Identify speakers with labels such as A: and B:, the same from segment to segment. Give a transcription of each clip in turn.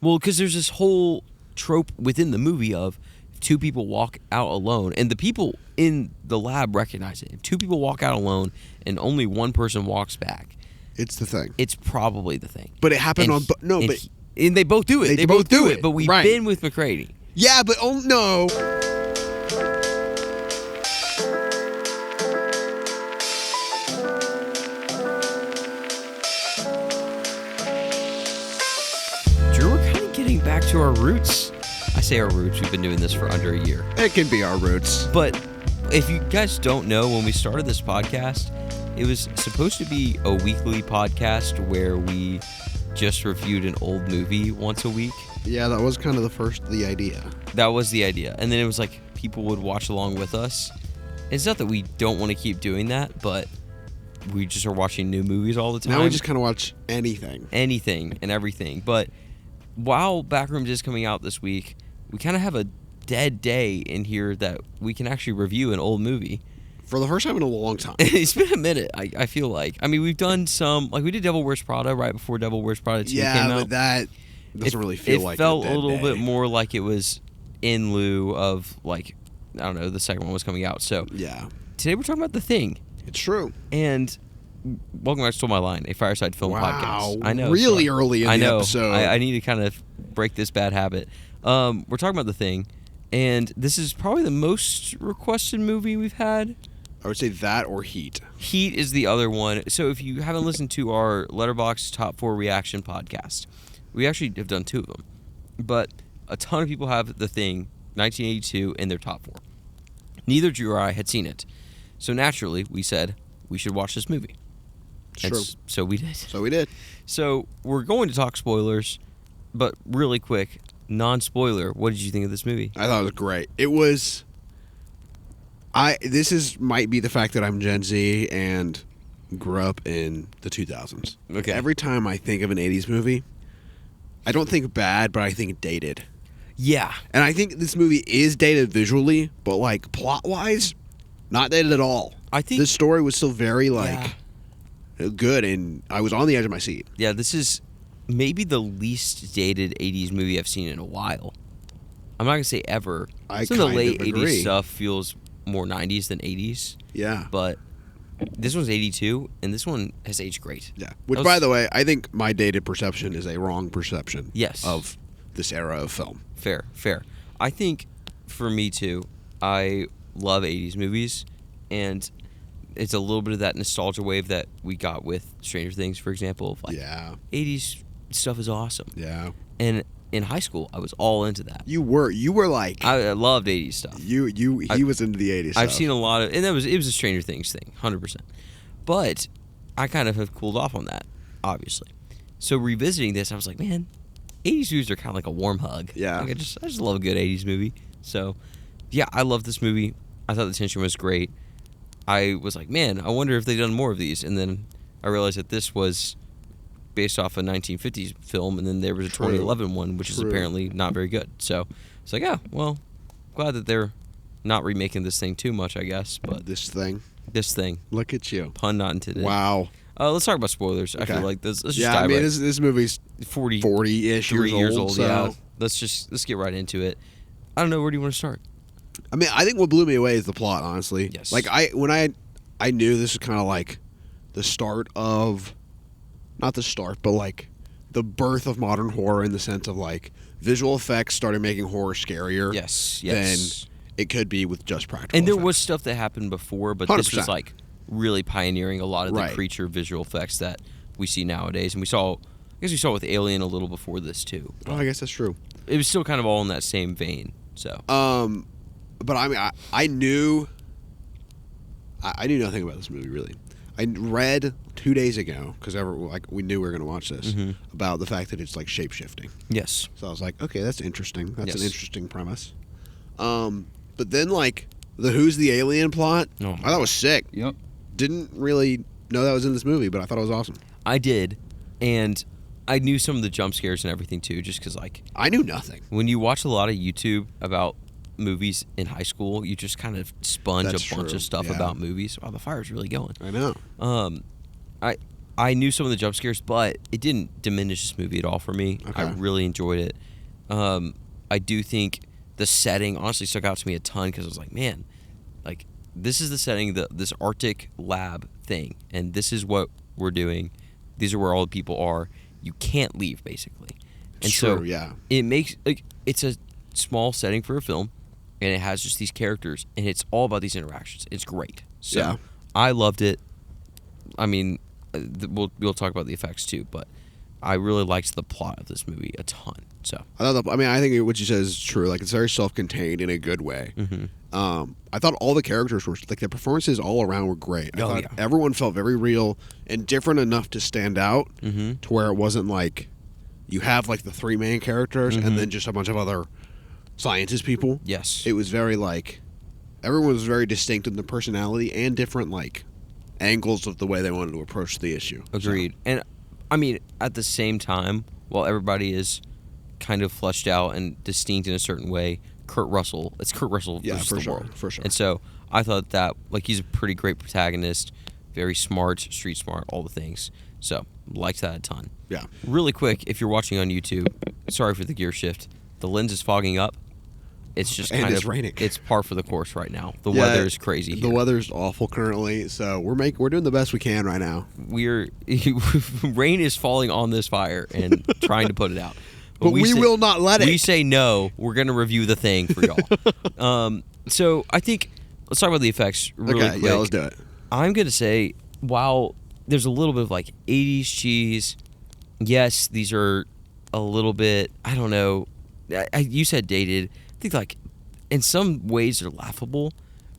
A: Well, because there's this whole trope within the movie of if two people walk out alone, and the people in the lab recognize it. If two people walk out alone and only one person walks back,
B: it's the thing.
A: It's probably the thing.
B: But it happened
A: and they both do it. They both do it. But we've been with MacReady.
B: Yeah, but no.
A: Drew, we're kind of getting back to our roots. I say our roots. We've been doing this for under a year.
B: It can be our roots.
A: But if you guys don't know, when we started this podcast, it was supposed to be a weekly podcast where we just reviewed an old movie once a week.
B: Yeah, that was kind of the idea.
A: That was the idea. And then it was like people would watch along with us. It's not that we don't want to keep doing that, but we just are watching new movies all the time.
B: Now we just kind of watch anything.
A: Anything and everything. But while Backrooms is coming out this week, we kind of have a dead day in here that we can actually review an old movie.
B: For the first time in a long time.
A: It's been a minute, I feel like. I mean, we've done some, like we did Devil Wears Prada right before Devil Wears Prada 2 came out.
B: Yeah, but that doesn't really feel like
A: it felt a little bit more like it was in lieu of, like, I don't know, the second one was coming out. So
B: yeah.
A: Today we're talking about The Thing.
B: It's true.
A: And welcome back to My Line, a Fireside film podcast. I know.
B: Really early in the episode.
A: I need to kind of break this bad habit. We're talking about The Thing, and this is probably the most requested movie we've had.
B: I would say that or Heat.
A: Heat is the other one. So if you haven't listened to our Letterboxd Top 4 Reaction podcast, we actually have done 2 of them. But a ton of people have The Thing, 1982, in their top 4. Neither Drew or I had seen it. So naturally, we said we should watch this movie.
B: True.
A: So we did. So we're going to talk spoilers, but really quick, non-spoiler, what did you think of this movie?
B: I thought it was great. It was... might be the fact that I'm Gen Z and grew up in the 2000s.
A: Okay.
B: Every time I think of an 80s movie, I don't think bad, but I think dated.
A: Yeah.
B: And I think this movie is dated visually, but like plot-wise, not dated at all.
A: I think
B: the story was still very good, and I was on the edge of my seat.
A: Yeah, this is maybe the least dated 80s movie I've seen in a while. I'm not going to say ever. Some of the late 80s stuff feels more 90s than 80s.
B: Yeah.
A: But this one's 82, and this one has aged great.
B: Yeah. Which, by the way, I think my dated perception is a wrong perception of this era of film.
A: Fair. I think, for me, too, I love 80s movies, and it's a little bit of that nostalgia wave that we got with Stranger Things, for example. Like, 80s stuff is awesome.
B: Yeah.
A: And in high school, I was all into that.
B: You were like...
A: I loved 80s stuff.
B: He was into the 80s stuff.
A: I've seen a lot of... And it was a Stranger Things thing, 100%. But I kind of have cooled off on that, obviously. So revisiting this, I was like, man, 80s movies are kind of like a warm hug.
B: Yeah.
A: Like I just love a good 80s movie. So, yeah, I love this movie. I thought the tension was great. I was like, man, I wonder if they've done more of these. And then I realized that this was based off a 1950s film, and then there was a 2011 one, which is apparently not very good. So it's like, yeah, well, glad that they're not remaking this thing too much, I guess. But
B: This thing.
A: Look
B: at you.
A: Pun not intended.
B: Wow.
A: Let's talk about spoilers. Okay. I feel like this. Let's just
B: dive right. This movie's 40-ish years old. So.
A: Yeah. Let's get right into it. I don't know, where do you want to start?
B: I mean, I think what blew me away is the plot, honestly.
A: Yes.
B: Like when I knew this was kind of like the start of, not the start, but like the birth of modern horror in the sense of like visual effects started making horror scarier.
A: Yes.
B: Than it could be with just practical
A: And there
B: effects.
A: was stuff that happened before, but
B: 100%.
A: This was like really pioneering a lot of the creature visual effects that we see nowadays. And we saw with Alien a little before this too.
B: Oh, I guess that's true.
A: It was still kind of all in that same vein. So.
B: But I mean, I knew nothing about this movie really. I read 2 days ago because we knew we were going to watch this about the fact that it's like shape shifting.
A: Yes.
B: So I was like, okay, that's interesting. That's an interesting premise. But then like the Who's the Alien plot, I thought was sick.
A: Yep.
B: Didn't really know that was in this movie, but I thought it was awesome.
A: I did, and I knew some of the jump scares and everything too, just because like
B: I knew nothing.
A: When you watch a lot of YouTube about movies in high school, you just kind of sponge a bunch of stuff about movies. Wow, the fire's really going.
B: I know.
A: I knew some of the jump scares, but it didn't diminish this movie at all for me.
B: Okay.
A: I really enjoyed it. I do think the setting honestly stuck out to me a ton because I was like, man, like this is the setting, this Arctic lab thing, and this is what we're doing. These are where all the people are. You can't leave, basically. And
B: True,
A: so
B: yeah.
A: it makes it's a small setting for a film, and it has just these characters, and it's all about these interactions. It's great. So
B: Yeah.
A: I loved it. I mean, we'll talk about the effects too, but I really liked the plot of this movie a ton. So
B: I think what you said is true. Like, it's very self-contained in a good way.
A: mm-hmm.
B: I thought all the characters were like, their performances all around were great. I thought everyone felt very real and different enough to stand out,
A: Mm-hmm.
B: to where it wasn't like you have like the three main characters
A: Mm-hmm.
B: and then just a bunch of other scientist people.
A: Yes.
B: It was very like everyone was very distinct in their personality and different like angles of the way they wanted to approach the issue.
A: Agreed. And I mean, at the same time, while everybody is kind of fleshed out and distinct in a certain way, it's Kurt Russell
B: Yeah,
A: versus
B: for
A: the
B: sure,
A: world.
B: for sure.
A: And so I thought that, like, he's a pretty great protagonist, very smart, street smart, all the things. So liked that a ton.
B: Yeah.
A: Really quick, if you're watching on YouTube, sorry for the gear shift. The lens is fogging up. It's just
B: And
A: kind
B: it's
A: of
B: raining.
A: It's par for the course right now. The
B: Yeah,
A: weather is crazy here.
B: The weather's awful currently, so we're doing the best we can right now.
A: We're rain is falling on this fire and trying to put it out.
B: But we will not let it.
A: We say no. We're going to review the thing for y'all. So I think let's talk about the effects really quick.
B: Yeah, let's do it.
A: I'm going to say, while there's a little bit of like 80s cheese, yes, these are a little bit, I don't know, you said dated. I think like in some ways they're laughable,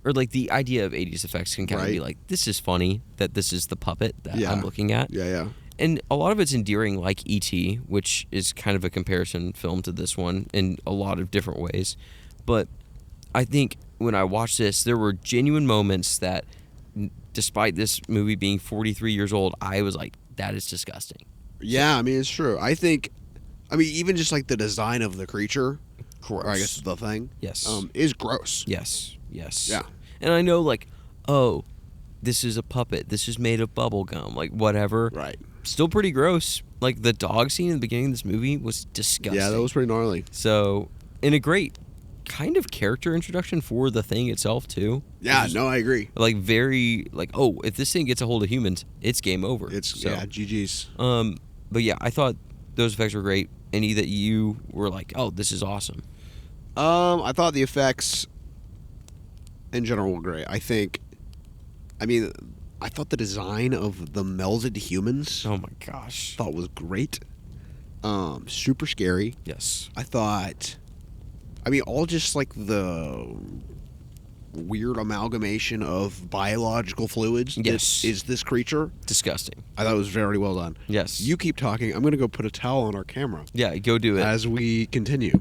A: or like the idea of 80s effects can kind of be like, this is funny that this is the puppet that I'm looking at.
B: Yeah.
A: And a lot of it's endearing, like E.T., which is kind of a comparison film to this one in a lot of different ways. But I think when I watched this, there were genuine moments that, despite this movie being 43 years old, I was like, that is disgusting.
B: Yeah, I mean, it's true. Even just like the design of the creature,
A: Gross.
B: or I guess the thing,
A: Yes.
B: is gross.
A: Yes.
B: Yeah.
A: And I know, like, oh, this is a puppet. This is made of bubble gum. Like, whatever.
B: Right.
A: Still pretty gross. Like, the dog scene in the beginning of this movie was disgusting.
B: Yeah, that was pretty gnarly.
A: So, in a great kind of character introduction for the thing itself, too.
B: Yeah, no, I agree.
A: Like, very, like, oh, if this thing gets a hold of humans, it's game over.
B: Yeah, GG's.
A: But yeah, I thought those effects were great. Any that you were like, oh, this is awesome?
B: I thought the effects in general were great. I thought the design of the melded humans
A: Oh my gosh.
B: was great. Super scary.
A: Yes.
B: All just like the weird amalgamation of biological fluids
A: Yes.
B: that is this creature.
A: Disgusting.
B: I thought it was very well done.
A: Yes.
B: You keep talking. I'm going to go put a towel on our camera
A: Yeah, go do it.
B: as we continue.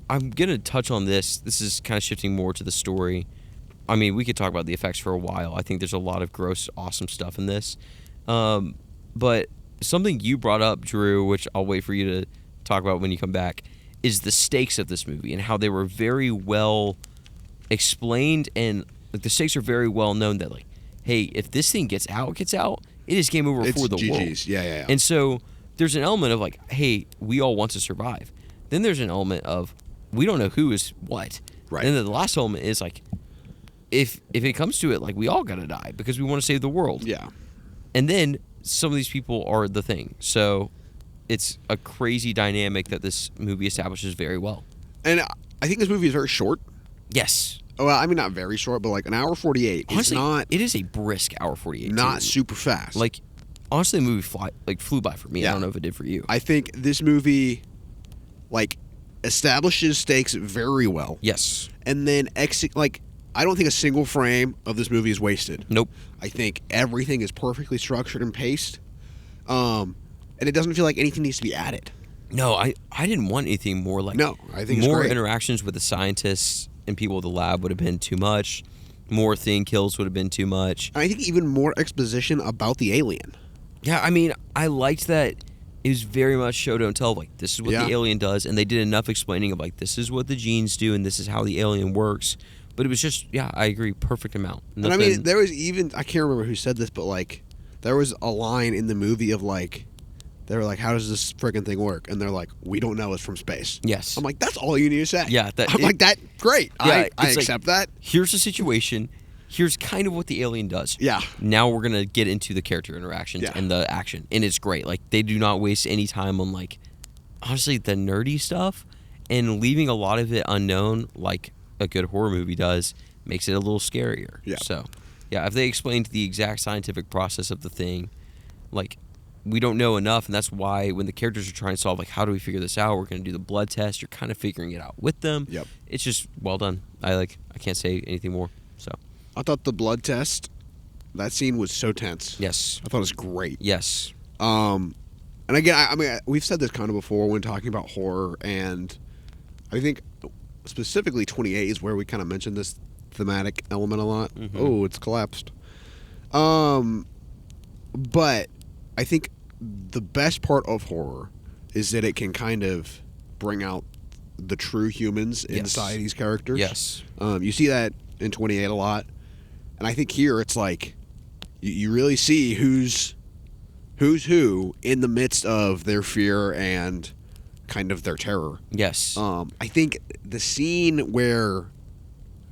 A: I'm gonna touch on this. This is kind of shifting more to the story. I mean, we could talk about the effects for a while. I think there's a lot of gross, awesome stuff in this. But something you brought up, Drew, which I'll wait for you to talk about when you come back, is the stakes of this movie and how they were very well explained, and like the stakes are very well known. That like, hey, if this thing gets out, it is game over
B: It's
A: for the
B: GG's.
A: world.
B: Yeah.
A: And so there's an element of like, hey, we all want to survive. Then there's an element of we don't know who is what.
B: Right.
A: And then the last element is like, if it comes to it, like we all gotta die because we want to save the world.
B: Yeah.
A: And then some of these people are the thing. So it's a crazy dynamic that this movie establishes very well.
B: And I think this movie is very short.
A: Yes.
B: Oh, well, I mean, not very short, but like an hour 48.
A: Honestly,
B: It's not
A: it is a brisk hour 48.
B: not
A: too.
B: super fast.
A: Like, honestly, the movie flew by for me.
B: Yeah.
A: I don't know if it did for you.
B: I think this movie, like, establishes stakes very well.
A: Yes.
B: And then I don't think a single frame of this movie is wasted.
A: Nope.
B: I think everything is perfectly structured and paced. And it doesn't feel like anything needs to be added.
A: No, I didn't want anything more like.
B: No, I think it's
A: more
B: great.
A: interactions with the scientists and people at the lab would have been too much. More thing kills would have been too much.
B: I think even more exposition about the alien.
A: Yeah, I mean, I liked that it was very much show don't tell. Like, this is what the alien does, and they did enough explaining of like, this is what the genes do, and this is how the alien works. But it was just, yeah, I agree, perfect amount.
B: And I mean, there was even, I can't remember who said this, but like, there was a line in the movie of like, they were like, how does this friggin' thing work? And they're like, we don't know, it's from space.
A: Yes.
B: I'm like, that's all you need to say.
A: Yeah,
B: I'm like, that, great.
A: Yeah,
B: I
A: it's
B: accept that.
A: Here's the situation. Here's kind of what the alien does.
B: Yeah.
A: Now we're going to get into the character interactions and the action. And it's great. Like, they do not waste any time on, like, honestly, the nerdy stuff. And leaving a lot of it unknown, like a good horror movie does, makes it a little scarier.
B: Yeah.
A: So, yeah, if they explained the exact scientific process of the thing, like, we don't know enough, and that's why when the characters are trying to solve, like, how do we figure this out? We're going to do the blood test. You're kind of figuring it out with them.
B: Yep.
A: It's just well done. I can't say anything more. So,
B: I thought the blood test, that scene was so tense.
A: yes.
B: I thought it was great.
A: Yes.
B: And again, I mean, we've said this kind of before when talking about horror, and I think specifically 28 is where we kind of mentioned this thematic element a lot.
A: Mm-hmm.
B: Oh, it's collapsed. But I think the best part of horror is that it can kind of bring out the true humans inside these characters.
A: Yes.
B: You see that in 28 a lot. And I think here it's like you really see who's who in the midst of their fear and kind of their terror.
A: Yes.
B: I think the scene where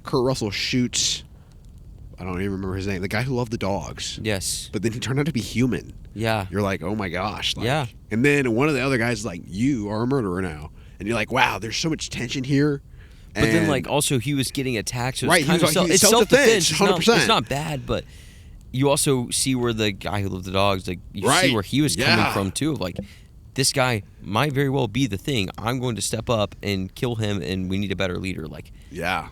B: Kurt Russell shoots, I don't even remember his name, the guy who loved the dogs.
A: Yes.
B: But then he turned out to be human.
A: Yeah.
B: You're like, oh my gosh. Like,
A: Yeah.
B: And then one of the other guys is like, you are a murderer now. And you're like, wow, there's so much tension here.
A: But then, like, also he was getting attacked, so it's
B: Right,
A: kind of
B: it's
A: self-defense.
B: self-defense, 100%.
A: It's not bad, but you also see where the guy who loved the dogs, like, you
B: Right.
A: see where he was coming
B: Yeah.
A: from, too. Like, this guy might very well be the thing. I'm going to step up and kill him, and we need a better leader. Like,
B: yeah.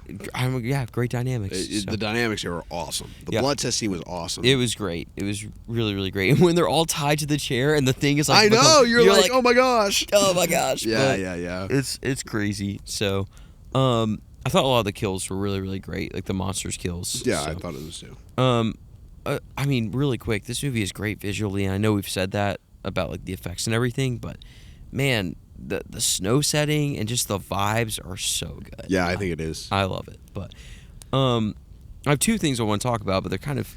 A: great dynamics. So,
B: The dynamics here were awesome. The blood test scene was awesome.
A: it was great. It was really, really great. And when they're all tied to the chair and the thing is like...
B: I know. You're like, oh my gosh.
A: Oh my gosh.
B: Yeah,
A: But
B: yeah.
A: It's crazy. So, I thought a lot of the kills were really, really great. Like the monsters kills.
B: Yeah,
A: So,
B: I thought it was too.
A: I mean, really quick, this movie is great visually. And I know we've said that about like the effects and everything, but man, the snow setting and just the vibes are so good.
B: Yeah, I think it is.
A: I love it. But I have two things I want to talk about, but they're kind of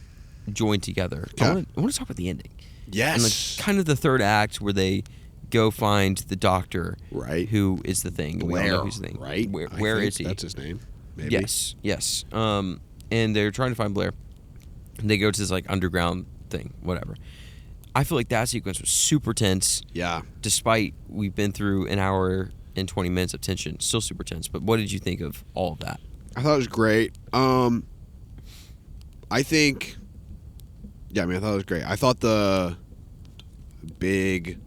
A: joined together.
B: Okay.
A: I want to talk about the ending.
B: Yes.
A: And like kind of the third act where they go find the doctor,
B: Right.
A: who is the thing. We all
B: Blair,
A: know who's the thing.
B: right?
A: Where
B: I
A: is
B: think
A: he?
B: That's his name. Maybe.
A: Yes. And they're trying to find Blair. And they go to this like underground thing, whatever. I feel like that sequence was super tense.
B: Yeah.
A: Despite we've been through an hour and 20 minutes of tension, still super tense. But what did you think of all of that?
B: I thought it was great. I think. Yeah, I mean, I thought it was great. I thought the big.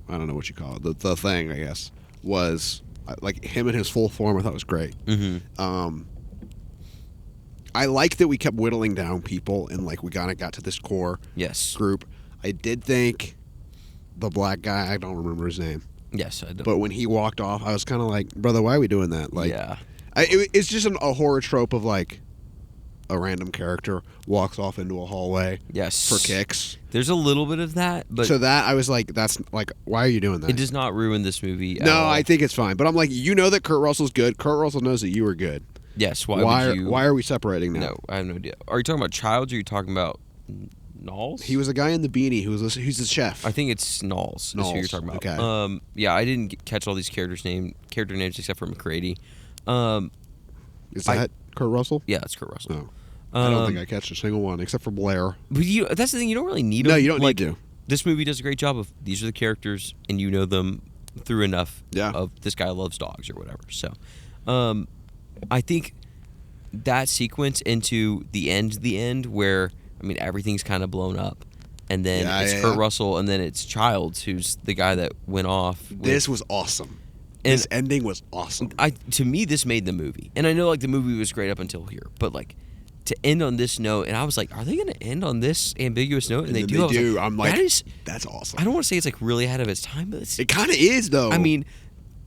B: I don't know what you call it. The thing, I guess, was like him in his full form. I thought was great.
A: Mm-hmm.
B: I like that we kept whittling down people and like we kind of got to this core
A: Yes.
B: group. I did think the black guy, I don't remember his name,
A: Yes, I do.
B: but when he walked off, I was kind of like, brother, why are we doing that? Like,
A: yeah.
B: it's just a horror trope of like a random character walks off into a hallway
A: Yes.
B: for kicks.
A: There's a little bit of that, but
B: So that I was like, that's like, why are you doing that?
A: it does not ruin this movie at
B: No,
A: all.
B: I think it's fine. But I'm like, you know that Kurt Russell's good. Kurt Russell knows that you were good.
A: Yes. Why would you...
B: Why are we separating now?
A: No, I have no idea. Are you talking about Childs or are you talking about Knowles?
B: He was a guy in the beanie who's the chef.
A: I think it's Knowles. That's who you're
B: Knowles,
A: talking about.
B: okay.
A: Yeah, I didn't catch all these character names except for MacReady.
B: Is that Kurt Russell?
A: Yeah, that's Kurt Russell.
B: No. I don't think I catch a single one except for Blair.
A: But that's the thing. You don't really need them.
B: No, you don't
A: like,
B: need to.
A: This movie does a great job of these are the characters, and you know them through enough.
B: Yeah.
A: Of this guy loves dogs or whatever. So, I think that sequence into the end where I mean everything's kind of blown up, and then it's Kurt Russell, and then it's Childs who's the guy that went off.
B: This was awesome.
A: And
B: this ending was awesome.
A: To me, this made the movie, and I know like the movie was great up until here, but like to end on this note, and I was like, are they going to end on this ambiguous note? And they do.
B: They do. I'm like,
A: that
B: that's awesome.
A: I don't want to say it's like really ahead of its time, but
B: It kind of is though.
A: I mean,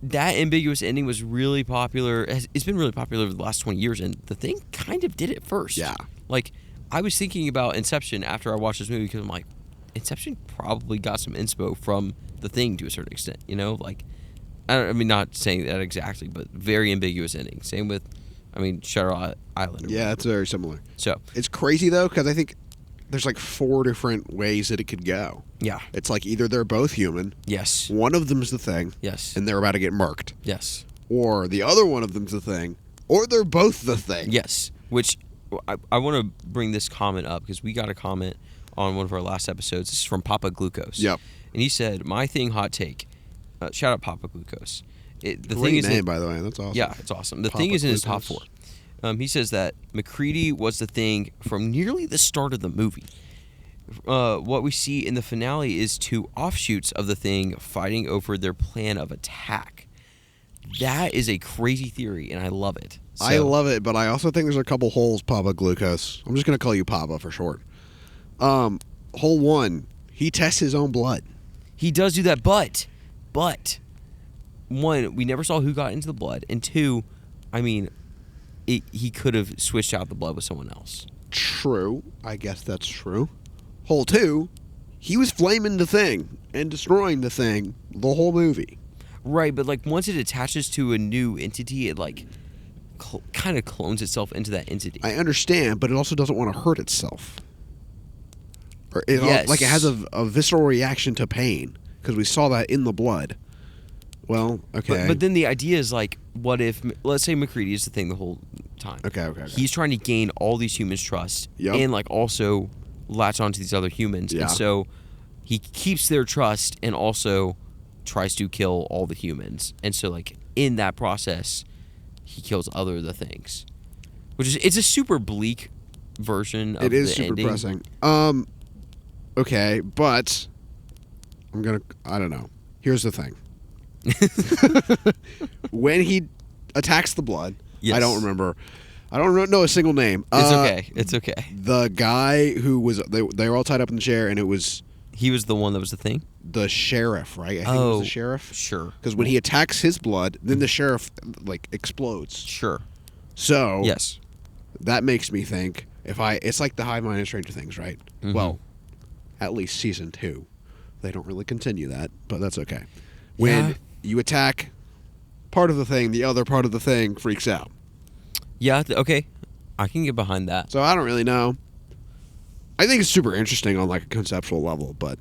A: that ambiguous ending was really popular. It's been really popular over the last 20 years, and The Thing kind of did it first.
B: Yeah.
A: Like, I was thinking about Inception after I watched this movie because I'm like, Inception probably got some inspo from The Thing to a certain extent, you know? Like, I mean, not saying that exactly, but very ambiguous ending. Same with, Shutter Island.
B: Yeah, it's very similar.
A: So
B: It's crazy though because I think there's like 4 different ways that it could go.
A: Yeah.
B: It's like either they're both human,
A: Yes.
B: one of them's the thing,
A: Yes.
B: and they're about to get murked,
A: Yes.
B: or the other one of them's the thing, or they're both the thing.
A: Yes. Which I want to bring this comment up because we got a comment on one of our last episodes. This is from Papa Glucose.
B: Yep.
A: And he said, "My thing, hot take." Shout out Papa Glucose. The
B: Great
A: thing is,
B: name, by the way. That's awesome.
A: yeah, it's awesome. The
B: Papa
A: thing is in his top
B: Glucose.
A: 4. He says that MacReady was the thing from nearly the start of the movie. What we see in the finale is 2 offshoots of the thing fighting over their plan of attack. That is a crazy theory, and I love it.
B: I love it, but I also think there's a couple holes, Papa Glucose. I'm just going to call you Papa for short. Hole 1, he tests his own blood.
A: He does do that, but 1, we never saw who got into the blood, and 2, I mean, he could have switched out the blood with someone else.
B: True. I guess that's true. Hole 2, he was flaming the thing and destroying the thing the whole movie.
A: Right, but like once it attaches to a new entity, it like kind of clones itself into that entity.
B: I understand, but it also doesn't want to hurt itself. Or
A: Yes.
B: like it has a visceral reaction to pain because we saw that in the blood. Well, okay.
A: But then the idea is like, what if, let's say MacReady is the thing the whole time.
B: Okay.
A: He's trying to gain all these humans' trust
B: Yep.
A: and like also latch onto these other humans.
B: Yeah.
A: And so he keeps their trust and also tries to kill all the humans. And so like in that process, he kills other the things. Which is, it's a super bleak version of
B: it is
A: the
B: super
A: ending.
B: pressing. Okay, but I don't know. Here's the thing. When he attacks the blood,
A: Yes.
B: I don't remember. I don't know a single name.
A: It's okay. It's okay.
B: The guy who was they were all tied up in the chair, and it was
A: He was the one that was the thing?
B: the sheriff, right? I think it was the sheriff.
A: Sure.
B: Because when he attacks his blood, then the sheriff like explodes.
A: Sure.
B: So
A: Yes.
B: that makes me think it's like the hive mind in Stranger Things, right?
A: Mhm.
B: Well, at least season 2. They don't really continue that, but that's okay. When
A: Yeah.
B: you attack part of the thing, the other part of the thing freaks out.
A: Yeah, okay. I can get behind that.
B: So I don't really know. I think it's super interesting on like a conceptual level, but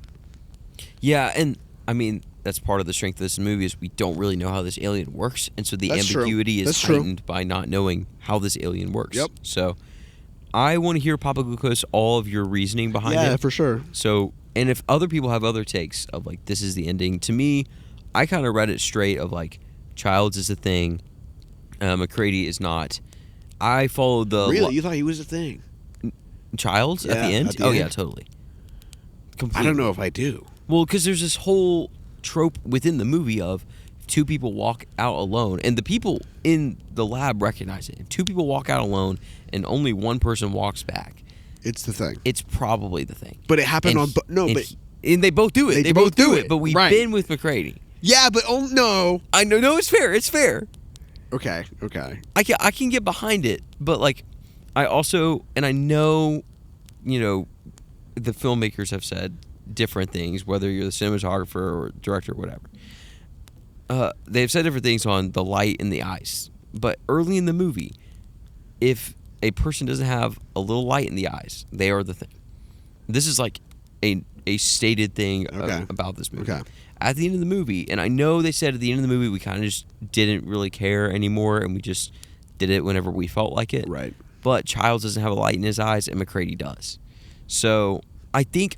A: Yeah, and I mean, that's part of the strength of this movie is we don't really know how this alien works, and so the
B: That's true.
A: ambiguity is
B: That's true.
A: heightened by not knowing how this alien works.
B: Yep.
A: So I want to hear, Papa Glucose, all of your reasoning behind
B: yeah,
A: it.
B: for sure.
A: So, and if other people have other takes of like, this is the ending, to me, I kind of read it straight of like, Childs is the thing, MacReady is not. I followed the
B: Really, you thought he was a thing?
A: Childs at
B: Yeah,
A: the end?
B: at the
A: Oh
B: end.
A: yeah, totally.
B: I
A: Completely.
B: don't know if I do.
A: Well, because there's this whole trope within the movie of 2 people walk out alone, and the people in the lab recognize it. If 2 people walk out alone and only one person walks back,
B: It's the thing.
A: it's probably the thing.
B: But it happened
A: And and they both do it.
B: They
A: both
B: both do
A: it.
B: it.
A: But we've
B: Right.
A: been with MacReady.
B: yeah, but oh no.
A: I know. No, it's fair. It's fair.
B: Okay.
A: I can get behind it, but like, I also, and I know, the filmmakers have said different things, whether you're the cinematographer or director or whatever. They've said different things on the light in the eyes, but early in the movie, if a person doesn't have a little light in the eyes, they are the thing. This is like a stated thing
B: Okay.
A: about this movie.
B: Okay.
A: At the end of the movie, and I know they said at the end of the movie we kind of just didn't really care anymore, and we just did it whenever we felt like it.
B: Right.
A: But Childs doesn't have a light in his eyes, and MacReady does. So I think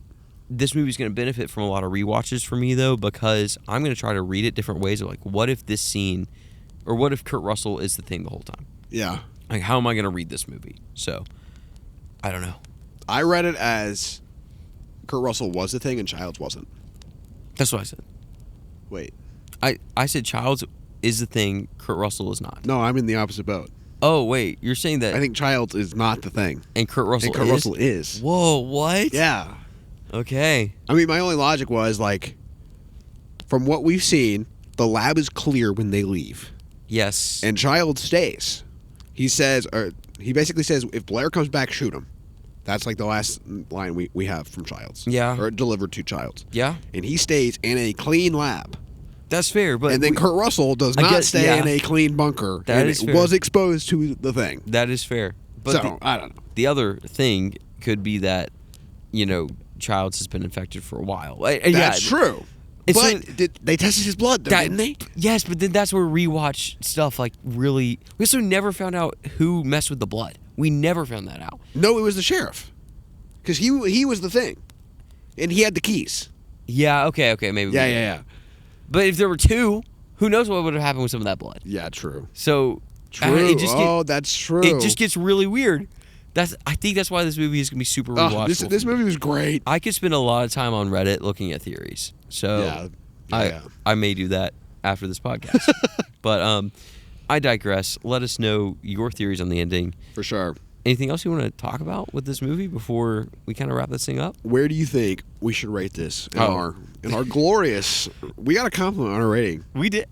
A: this movie's going to benefit from a lot of rewatches for me, though, because I'm going to try to read it different ways of like, what if this scene, or what if Kurt Russell is the thing the whole time?
B: Yeah.
A: Like, how am I going to read this movie? So, I don't know.
B: I read it as Kurt Russell was the thing and Childs wasn't.
A: That's what I said.
B: Wait.
A: I said Childs is the thing, Kurt Russell is not.
B: No, I'm in the opposite boat.
A: Oh, wait, you're saying that...
B: I think Childs is not the thing.
A: And Kurt Russell
B: And Kurt
A: is?
B: Russell is.
A: Whoa, what?
B: Yeah.
A: Okay.
B: I mean, my only logic was like, from what we've seen, the lab is clear when they leave,
A: Yes.
B: and Childs stays. He basically says, if Blair comes back, shoot him. That's like the last line we have from Childs.
A: Yeah.
B: Or delivered to Childs.
A: Yeah,
B: And he stays in a clean lab.
A: that's fair, but...
B: And then Kurt Russell does
A: I
B: not
A: guess-
B: stay
A: yeah.
B: in a clean bunker.
A: That
B: and
A: is
B: it
A: fair.
B: was exposed to the thing.
A: That is fair. But
B: So, I don't know.
A: the other thing could be that Childs has been infected for a while.
B: That's true. But they tested his blood, though, didn't they?
A: Yes, but then that's where rewatch stuff really. We also never found out who messed with the blood. We never found that out.
B: No, it was the sheriff, because he was the thing, and he had the keys.
A: Yeah. Okay. Maybe.
B: Yeah.
A: But if there were two, who knows what would have happened with some of that blood?
B: Yeah, true.
A: So
B: True. That's true.
A: It just gets really weird. I think that's why this movie is gonna be super rewatchable.
B: This movie was great.
A: I could spend a lot of time on Reddit looking at theories. So I may do that after this podcast. But I digress. Let us know your theories on the ending.
B: For sure.
A: Anything else you want to talk about with this movie before we kind of wrap this thing up?
B: Where do you think we should rate this in our glorious? We got a compliment on our rating.
A: We did.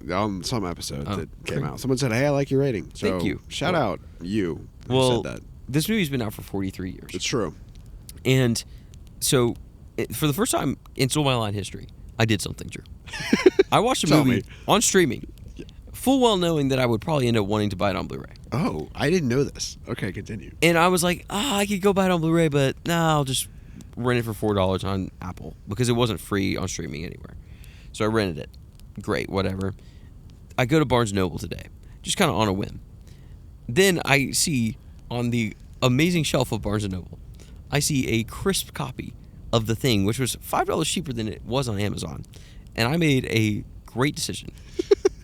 B: On some episode that came out. Someone said, "Hey, I like your rating." So
A: thank you.
B: Shout out you.
A: Well,
B: said that.
A: This movie's been out for 43 years.
B: It's true.
A: And so, for the first time in Soul My Line history, I did something, Drew. I watched a movie on streaming, full well knowing that I would probably end up wanting to buy it on Blu-ray.
B: Oh, I didn't know this. Okay, continue.
A: And I was like, I could go buy it on Blu-ray, but I'll just rent it for $4 on Apple because it wasn't free on streaming anywhere. So I rented it. Great, whatever. I go to Barnes & Noble today, just kind of on a whim. Then I see on the amazing shelf of Barnes & Noble, I see a crisp copy of The Thing, which was $5 cheaper than it was on Amazon. And I made a great decision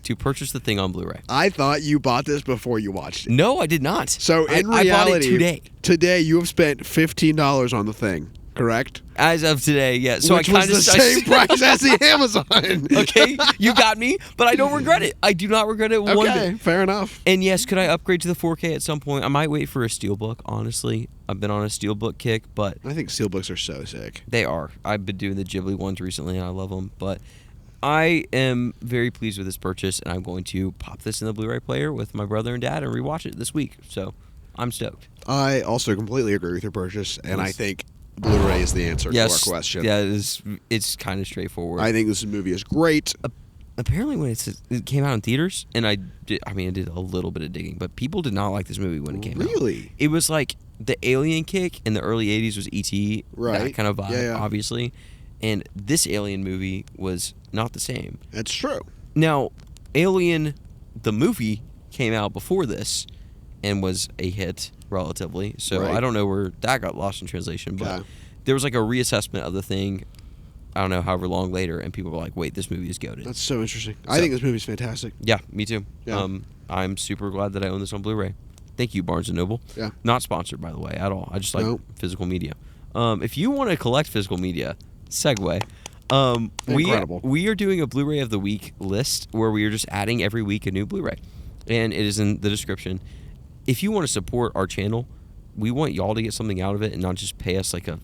A: to purchase The Thing on Blu-ray.
B: I thought you bought this before you watched it.
A: No, I did not.
B: So in reality,
A: I bought it
B: today you have spent $15 on The Thing, correct?
A: As of today, yeah. So
B: Which
A: I kind
B: was the same price as the Amazon.
A: Okay, you got me, but I don't regret it. I do not regret it one bit.
B: Okay, fair enough.
A: And yes, could I upgrade to the 4K at some point? I might wait for a Steelbook, honestly. I've been on a Steelbook kick, but
B: I think Steelbooks are so sick.
A: They are. I've been doing the Ghibli ones recently, and I love them. But I am very pleased with this purchase, and I'm going to pop this in the Blu-ray player with my brother and dad and rewatch it this week. So I'm stoked.
B: I also completely agree with your purchase, and I think Blu-ray is the answer to our question.
A: Yeah, it's kind of straightforward.
B: I think this movie is great.
A: Apparently, when it came out in theaters, and I did a little bit of digging, but people did not like this movie when it came out.
B: Really?
A: It was like the Alien kick in the early 80s was E.T.,
B: right.
A: That kind of vibe,
B: Yeah.
A: obviously. And this Alien movie was not the same.
B: That's true.
A: Now, Alien, the movie, came out before this and was a hit relatively. So
B: Right.
A: I don't know where that got lost in translation, but there was like a reassessment of the Thing, I don't know, however long later, and people were like, wait, this movie is goated.
B: That's so interesting. I think this movie's fantastic.
A: Yeah, me too.
B: Yeah.
A: I'm super glad that I own this on Blu-ray. Thank you, Barnes & Noble.
B: Yeah.
A: Not sponsored, by the way, at all. I just like physical media. If you want to collect physical media, segue.
B: Incredible.
A: We are doing a Blu-ray of the week list where we are just adding every week a new Blu-ray, and it is in the description. If you want to support our channel, we want y'all to get something out of it and not just pay us like a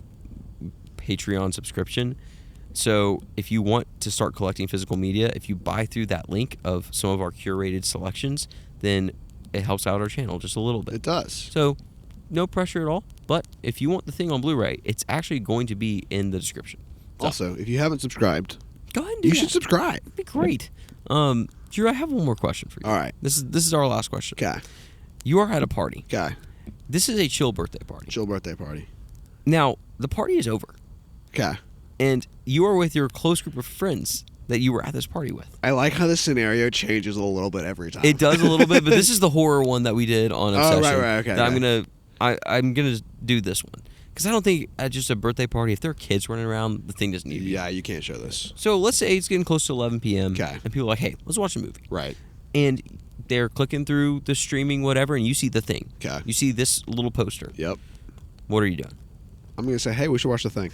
A: Patreon subscription. So if you want to start collecting physical media, if you buy through that link of some of our curated selections, then it helps out our channel just a little bit.
B: It does.
A: So no pressure at all. But if you want the Thing on Blu-ray, it's actually going to be in the description. So,
B: also, if you haven't subscribed,
A: go ahead and do
B: you
A: that.
B: should subscribe.
A: That'd be great. Drew, I have one more question for you.
B: All right.
A: This is our last question.
B: Okay.
A: You are at a party.
B: Okay.
A: This is a chill birthday party.
B: Chill birthday party.
A: Now, the party is over.
B: Okay.
A: And you are with your close group of friends that you were at this party with.
B: I like how the scenario changes a little bit every time.
A: It does a little bit, but this is the horror one that we did on Obsession.
B: Oh, right, okay.
A: That I'm gonna do this one because I don't think at just a birthday party, if there are kids running around, the Thing doesn't need to be.
B: Yeah, you can't show this.
A: So let's say it's getting close to 11 p.m.
B: Okay.
A: And people are like, hey, let's watch a movie.
B: Right.
A: And they're clicking through the streaming whatever, and you see the Thing.
B: Okay.
A: You see this little poster.
B: Yep.
A: What are you doing?
B: I'm gonna say, hey, we should watch The Thing.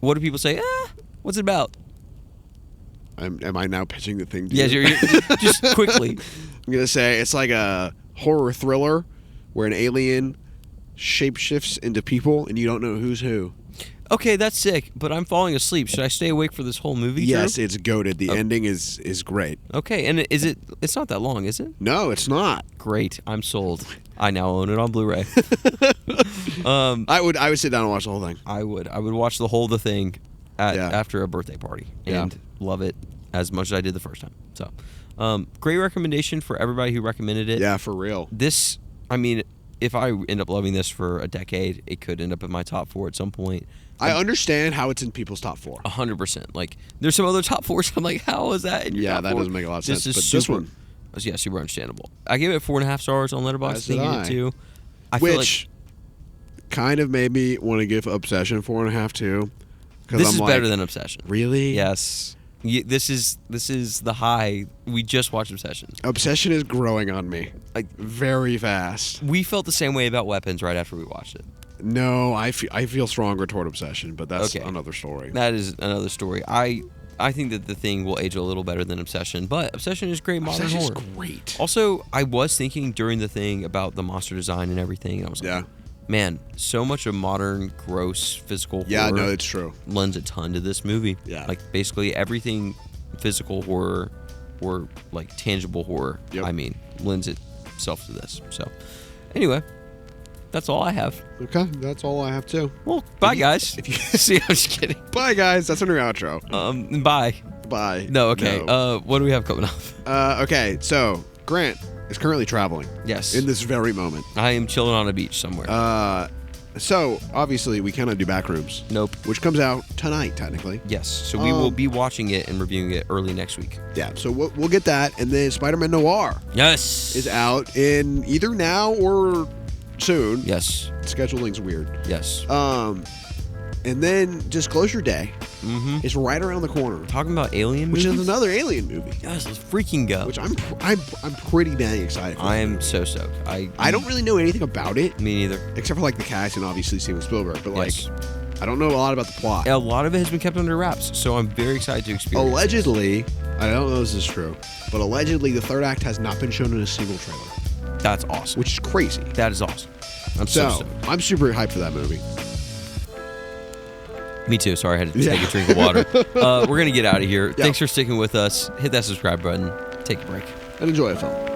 A: What do people say? What's it about?
B: Am I now pitching The Thing to
A: Yeah,
B: you?
A: you're just quickly.
B: I'm gonna say it's like a horror thriller where an alien shapeshifts into people and you don't know who's who.
A: Okay, that's sick, but I'm falling asleep. Should I stay awake for this whole movie?
B: Yes,
A: Drew?
B: it's goated. The ending is great.
A: Okay, and it's not that long, is it?
B: No, it's not.
A: Great, I'm sold. I now own it on Blu-ray.
B: I would sit down and watch the whole thing.
A: I would watch the whole The Thing after a birthday party and love it as much as I did the first time. So, great recommendation for everybody who recommended it.
B: Yeah, for real.
A: This, I mean, if I end up loving this for a decade, it could end up in my top 4 at some point.
B: I understand how it's in people's top 4.
A: 100%. Like, there's some other top 4s. I'm like, how is that in your top 4?
B: That doesn't make a lot of sense.
A: This is
B: But
A: super,
B: this one,
A: yeah, super understandable. I gave it 4.5 stars on Letterboxd.
B: As did
A: Thinking
B: I.
A: it too. I feel like
B: which kind of made me want to give Obsession 4.5 too.
A: this is better than Obsession.
B: Really?
A: Yes. This is the high. We just watched Obsession.
B: Obsession is growing on me,
A: Like,
B: very fast.
A: we felt the same way about Weapons right after we watched it.
B: No, I feel stronger toward Obsession, but that's
A: Okay.
B: another story.
A: That is another story. I think that The Thing will age a little better than Obsession, but Obsession is great modern
B: Obsession is
A: horror.
B: great.
A: Also, I was thinking during The Thing about the monster design and everything, and I was like,
B: Yeah.
A: man, so much of modern, gross, physical
B: Yeah,
A: horror
B: no, it's true.
A: lends a ton to this movie.
B: Yeah.
A: Like, basically everything physical horror or, like, tangible horror,
B: Yep.
A: I mean, lends itself to this. So, anyway, that's all I have.
B: Okay, that's all I have too.
A: Well, bye, guys.
B: if you-
A: See, I'm just kidding.
B: Bye, guys. That's our new outro.
A: Bye.
B: Bye.
A: No, okay.
B: No.
A: What do we have coming up?
B: Okay, so Grant is currently traveling
A: Yes.
B: in this very moment.
A: I am chilling on a beach somewhere.
B: So obviously we cannot do Backrooms,
A: Nope.
B: which comes out tonight technically.
A: Yes. So we will be watching it and reviewing it early next week.
B: Yeah, so we'll get that, and then Spider-Man Noir
A: Yes.
B: is out in either now or soon.
A: Yes.
B: Scheduling's weird.
A: Yes.
B: And then Disclosure Day
A: Mm-hmm.
B: is right around the corner,
A: Talking about alien
B: which
A: movies.
B: is another Alien movie,
A: Yes, let's freaking go.
B: which I'm pretty dang excited for.
A: I am so stoked.
B: I don't really know anything about it
A: Me neither.
B: except for like the cast and obviously Steven Spielberg, but like
A: Yes.
B: I don't know a lot about the plot.
A: A lot of it has been kept under wraps, so I'm very excited to experience.
B: Allegedly, I don't know if this is true, but allegedly the third act has not been shown in a single trailer,
A: That's awesome.
B: which is crazy.
A: That is awesome. I'm so
B: So
A: stoked.
B: I'm super hyped for that movie.
A: Me too. Sorry, I had to
B: Yeah.
A: take a drink of water. We're gonna get out of here.
B: Yeah.
A: Thanks for sticking with us. Hit that subscribe button. Take a break.
B: And enjoy a film.